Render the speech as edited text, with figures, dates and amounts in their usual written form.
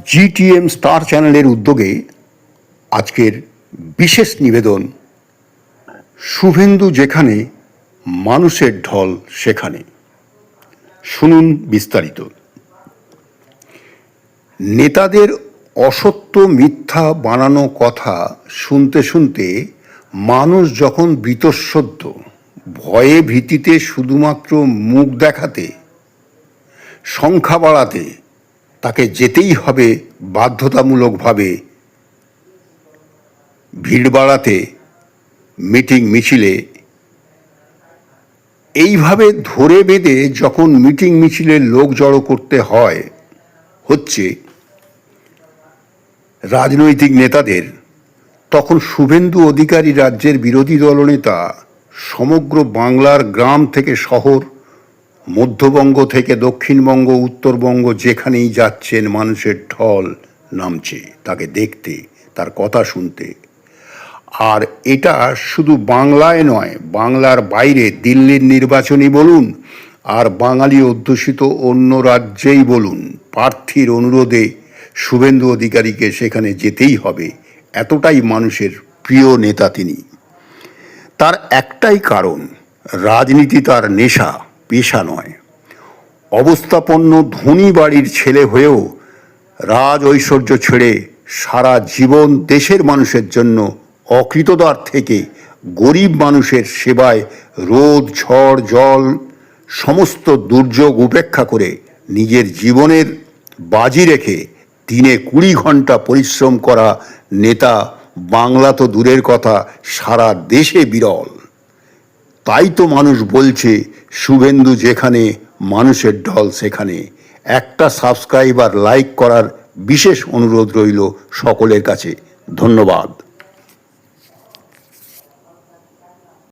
GTM star চ্যানেলের উদ্যোগে আজকের বিশেষ নিবেদন, শুভেন্দু যেখানে মানুষের ঢল সেখানে। শুনুন বিস্তারিত। নেতাদের অসত্য মিথ্যা বানানো কথা শুনতে শুনতে মানুষ যখন বীতশ্রদ্ধ, ভয়ে ভীতিতে শুধুমাত্র মুখ দেখাতে, সংখ্যা বাড়াতে তাকে যেতেই হবে বাধ্যতামূলকভাবে, ভিড় বাড়াতে, মিটিং মিছিলে, এইভাবে ধরে বেঁধে যখন মিটিং মিছিলে লোক জড়ো করতে হচ্ছে রাজনৈতিক নেতাদের, তখন শুভেন্দু অধিকারী রাজ্যের বিরোধী দলনেতা সমগ্র বাংলার গ্রাম থেকে শহর, মধ্যবঙ্গ থেকে দক্ষিণবঙ্গ, উত্তরবঙ্গ যেখানেই যাচ্ছেন মানুষের ঢল নামছে তাকে দেখতে, তার কথা শুনতে। আর এটা শুধু বাংলায় নয়, বাংলার বাইরে দিল্লির নির্বাচনই বলুন আর বাঙালি অধ্যুষিত অন্য রাজ্যেই বলুন, প্রার্থীর অনুরোধে শুভেন্দু অধিকারীকে সেখানে যেতেই হবে, এতটাই মানুষের প্রিয় নেতা তিনি। তার একটাই কারণ, রাজনীতি তার নেশা, পেশা নয়। অবস্থাপন্ন ধনী বাড়ির ছেলে হয়েও রাজ ঐশ্বর্য ছেড়ে সারা জীবন দেশের মানুষের জন্য অকৃতদার থেকে গরিব মানুষের সেবায় রোদ ঝড় জল সমস্ত দুর্যোগ উপেক্ষা করে নিজের জীবনের বাজি রেখে দিনে 20 ঘন্টা পরিশ্রম করা নেতা বাংলা তো দূরের কথা, সারা দেশে বিরল। তাই তো মানুষ বলছে, শুভেন্দু যেখানে মানুষের ঢল সেখানে। একটা সাবস্ক্রাইব আর লাইক করার বিশেষ অনুরোধ রইল সকলের কাছে। ধন্যবাদ।